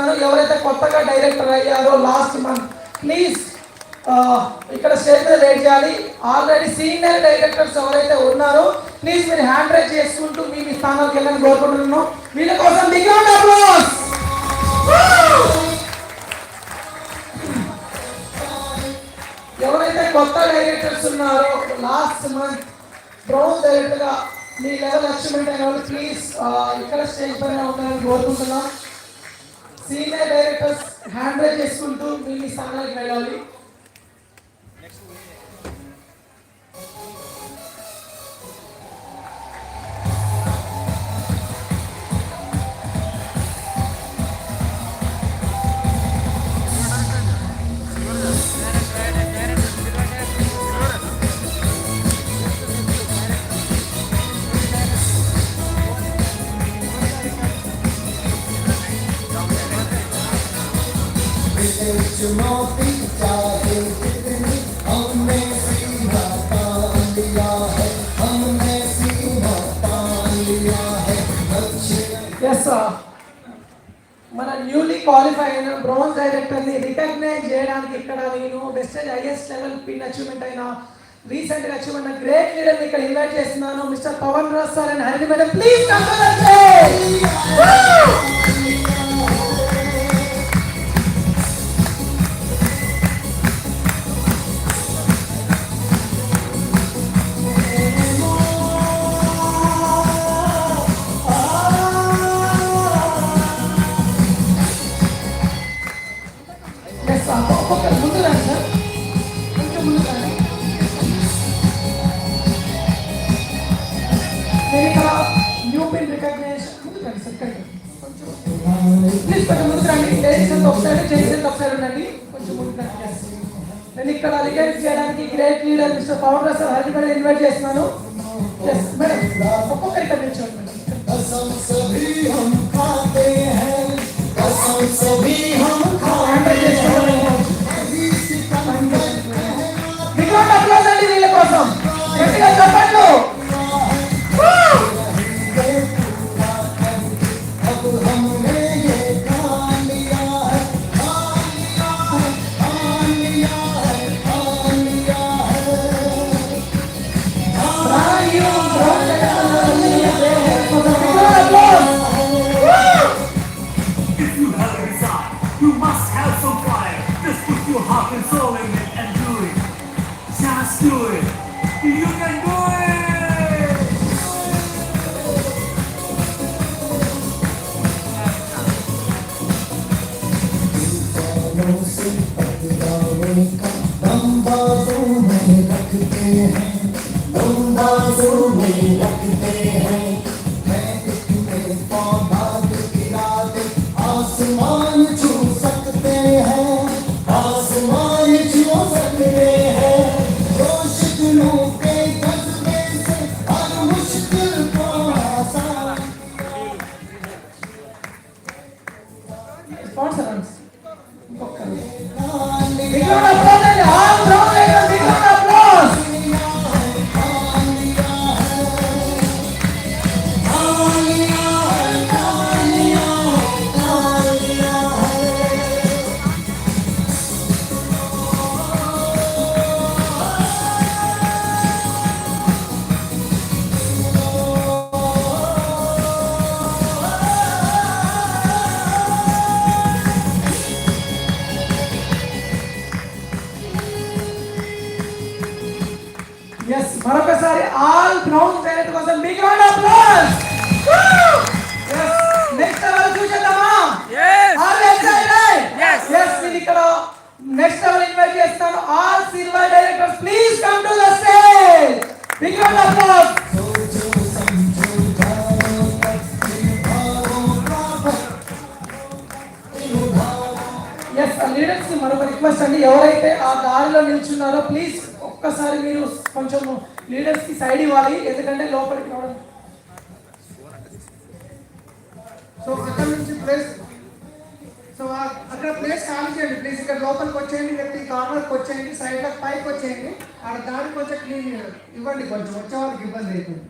చేస్తున్నాను. ఎవరైతే కొత్తగా డైరెక్టర్ అయ్యారో లాస్ట్ మంత్ ప్లీజ్ ఇక్కడ స్టేజ్ మీద వెయిట్ చేయాలి. ఆల్రెడీ సీనియర్ డైరెక్టర్స్ ఎవరైతే ఉన్నారో ప్లీజ్ మీరు హ్యాండ్ రైజ్ చేసుకుంటూ మీ స్థానాలకు వెళ్ళని కోరుకుంటున్నాను. వీళ్ళ కోసం బిగ్ రౌండ్ ఆఫ్ అప్లాస్. ఎవరైతే కొత్త డైరెక్టర్స్ ఉన్నారో లాస్ట్ మంత్ బ్రౌన్ డైరెక్టర్ గా మీ లెవెల్ అచీవ్మెంట్ అయిన వాళ్ళు ప్లీజ్ ఇక్కడ స్టేజ్ పైన ఉండాలని కోరుకుంటున్నాం. సీనియర్ డైరెక్టర్స్ హ్యాండ్ రైజ్ చేసుకుంటూ మీ స్థానాలకు వెళ్ళాలి. चुनौती चाहे कितनी हमने सीधा तान लिया है, हमने सीधा तान लिया है. Yes sir. మన న్యూలీ క్వాలిఫై అయిన బ్రాంజ్ డైరెక్టర్ ని రికగ్నైజ్ చేయడానికి ఇక్కడ నేను best highest level pin achievement అయిన రీసెంట్ గా అచీవ్ అయిన గ్రేట్ లీడర్ ని ఇక్కడ ఇన్వైట్ చేస్తున్నాను. Mister Pavan Raj sir and Harini madam please come to the stage. నేను ఇక్కడ రికగ్నైజ్ చేయడానికి great leader mister Pavan Raj sir Harini madam invite చేస్తున్నాను. మేడం ఒక్కొక్కరి ఇక్కడ నిల్చోండి. వీళ్ళ కోసం గట్టిగా చెప్పండి. You must have some fire. Just put your heart and soul in it and do it. Just do it. You can do it. दम बाजों में रखते हैं, दम बाजों में रखते हैं. मैं कितने पौधा गिरा दे आसमान छू सकते हैं, आसमान छू सकते हैं. जोश दिलों के जज्बे से हर मुश्किल को आसान. Yes, మరొకసారి ఆల్ బ్రౌన్ డైరెక్టర్ కోసం big round of applause. Yes, next level చూసేద్దామా? Yes. Are you excited? Yes. Yes, నేను ఇక్కడ నెక్స్ట్ లెవెల్ ఇన్వైట్ చేస్తాను. All silver directors please come to the stage. Big round of applause. Yes, leaders మరొక request అండి, ఎవరైతే ఆ దారిలో నిల్చున్నారో please ఒక్కసారి మీరు కొంచెం లీడర్స్ కి సైడ్ ఇవ్వాలి, ఎందుకంటే లోపలికి రావడం. సో అక్కడ నుంచి ప్లేస్ అక్కడ ప్లేస్ ఖాళీ చేయండి ప్లీజ్. ఇక్కడ లోపలికి వచ్చేయండి, వ్యక్తి కార్నర్కి వచ్చేయండి, సైడ్ పైకి వచ్చేయండి. ఆడ దారి కొంచెం క్లీన్ ఇవ్వండి, కొంచెం వచ్చే వాళ్ళకి ఇబ్బంది అవుతుంది.